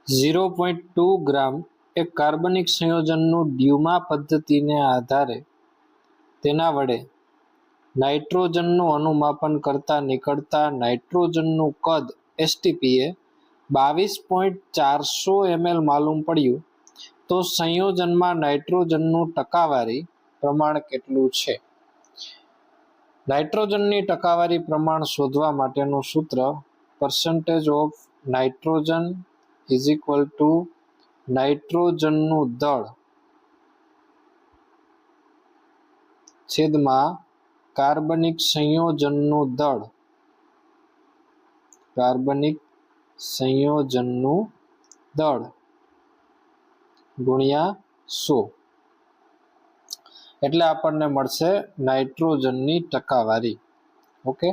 0.2 ગ્રામ એક કાર્બનિક સંયોજનનું ડ્યુમા પદ્ધતિને આધારે તેના વડે નાઇટ્રોજનનું અનુમાપન કરતા નીકળતા નાઇટ્રોજનનું કદ એસટીપીએ 22.400 ml માલુમ પડ્યું તો સંયોજનમાં નાઇટ્રોજનનું ટકાવારી પ્રમાણ કેટલું છે? નાઇટ્રોજનની ટકાવારી પ્રમાણ શોધવા માટેનું સૂત્ર percentage of nitrogen is equal to નાઇટ્રોજનનું દળ છેદમાં કાર્બનિક સંયોજનનું દળ ગુણ્યા 100 એટલે આપણને મળશે નાઇટ્રોજનની ટકાવારી. ઓકે,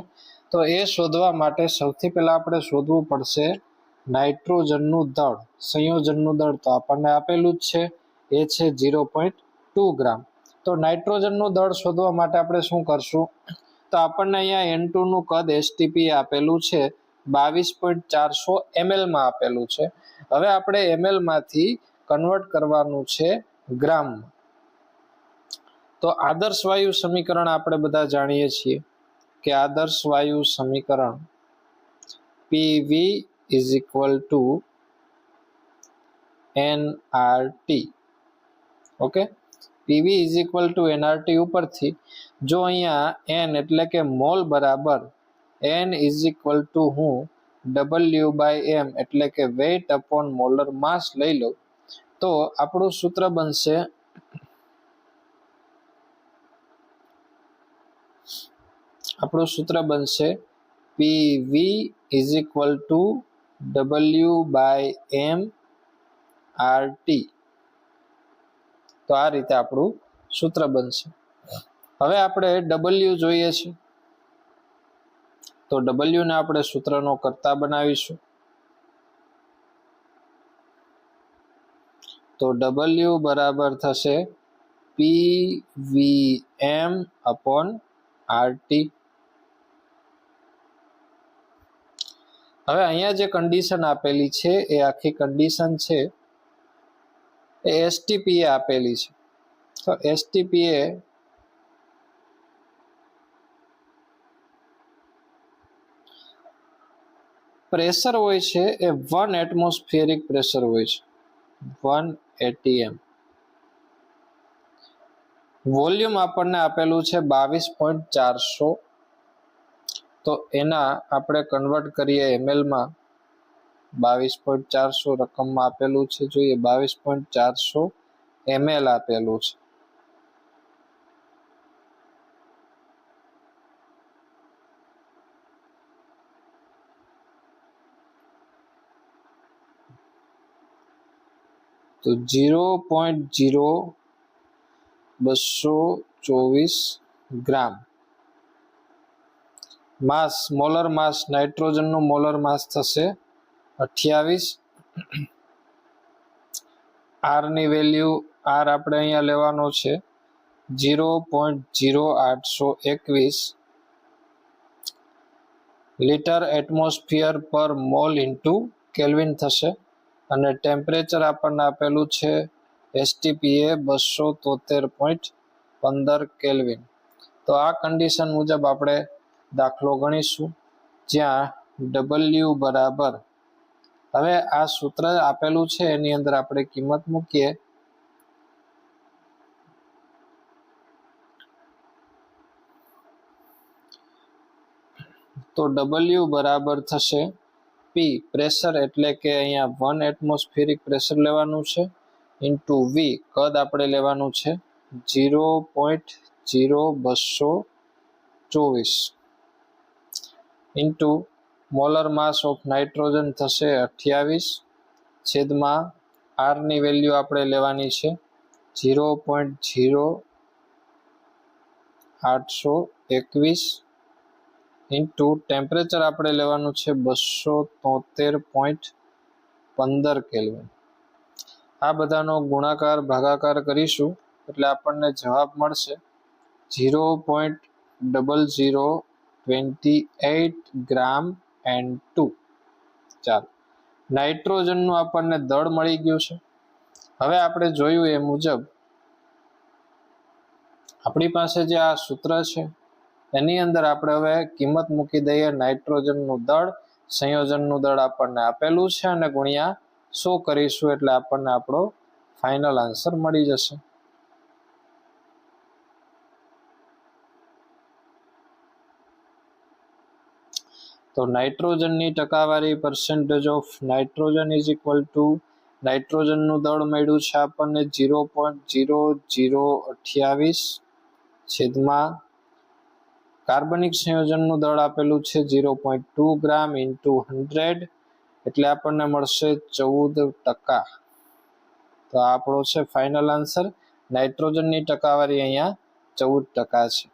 તો એ શોધવા માટે સૌથી પહેલા આપણે શોધવું પડશે નાઇટ્રોજનનું દળ, સંયોજનનું દળ. તો આપણને આપેલું જ છે, એ છે 0.2 ગ્રામ. તો નાઇટ્રોજનનું દળ શોધવા માટે આપણે શું કરશું? તો આપણને અહીંયા N2 નું કદ એસટીપી આપેલું છે, 22.400 ml માં આપેલું છે. હવે આપણે ml માંથી કન્વર્ટ કરવાનું છે ગ્રામમાં. તો આદર્શ વાયુ સમીકરણ આપણે બધા જાણીએ છીએ કે આદર્શ વાયુ સમીકરણ PV is equal two NRT. Okay, PV is equal two NRT ઉપરથી જો અહીંયા N એટલે કે મોલ બરાબર N ઇઝ ઇક્વલ ટુ હું W/M એટલે કે વેઇટ અપોન મોલર માસ લઈ લઉં તો આપણું સૂત્ર બનશે PV is equal two W/M RT. તો આ રીતે આપણું સૂત્ર બનશે. હવે આપણે W જોઈએ છે, તો W ને આપણે સૂત્રનો કર્તા બનાવીશું. તો W બરાબર થશે PVM અપોન RT. હવે અહીંયા જે કન્ડિશન આપેલી છે એ આખી કન્ડિશન છે એ એસટીપીએ આપેલી છે. તો એસટીપીએ પ્રેશર હોય છે એ 1 એટમોસ્ફિયરિક પ્રેશર હોય છે, 1 atm. વોલ્યુમ આપણને આપેલું છે 22.400. તો એના આપણે કન્વર્ટ કરીએ ml માં. 22.400 રકમમાં આપેલું છે, જોઈએ 22.400 ml આપેલું છે. તો 0.0224 ગ્રામ માસ, મોલર માસ, નાઇટ્રોજનનું મોલર માસ થશે 28. આર ની વેલ્યુ આર આપણે અહીંયા લેવાનો છે 0.0821 લીટર એટમોસ્ફિયર પર મોલ ઇન્ટુ કેલ્વિન થશે. અને ટેમ્પરેચર આપણને આપેલું છે એસટીપીએ 273.15 કેલ્વિન. તો આ કન્ડિશન મુજબ આપણે દાખલો ગણીશું, જ્યાં W બરાબર, હવે આ સૂત્ર આપેલું છે એની અંદર આપણે કિંમત મૂકીએ. તો W બરાબર થશે P, પ્રેશર એટલે કે અહીંયા 1 એટમોસ્ફિયરિક પ્રેશર લેવાનું છે, ઇન્ટુ V, કદ આપણે લેવાનું છે 0.0224, into molar mass of nitrogen થશે 28, છેદમાં R ની વેલ્યુ આપણે લેવાની છે 0.0821, ઇન્ટુ ટેમ્પરેચર આપણે લેવાનું છે 273.15 કેલ્વિન. આ બધાનો ગુણાકાર ભાગાકાર કરીશું એટલે આપણને જવાબ મળશે 0.0028 ગ્રામ N2. ચાલો નાઇટ્રોજનનું આપણને દળ મળી ગયું છે. હવે આપણે જોયું એ મુજબ આપણી પાસે જે આ સૂત્ર છે એની અંદર આપણે હવે કિંમત મૂકી દઈએ. નાઇટ્રોજનનું દળ સંયોજનનું દળ આપણને આપેલું છે અને ગુણ્યા 100 કરીશું એટલે આપણને આપણો ફાઇનલ આન્સર મળી જશે. તો નાઇટ્રોજનની ટકાવારી percentage of nitrogen is equal to નાઇટ્રોજનનું દળ મળ્યું છે આપણને 0.0028 છેદમાં કાર્બનિક સંયોજનનું દળ આપેલું છે 0.2 ગ્રામ ઇન્ટુ 100 એટલે આપણને મળશે 14%. તો આપણો છે ફાઇનલ આન્સર. નાઇટ્રોજનની ટકાવારી અહીંયા 14% છે.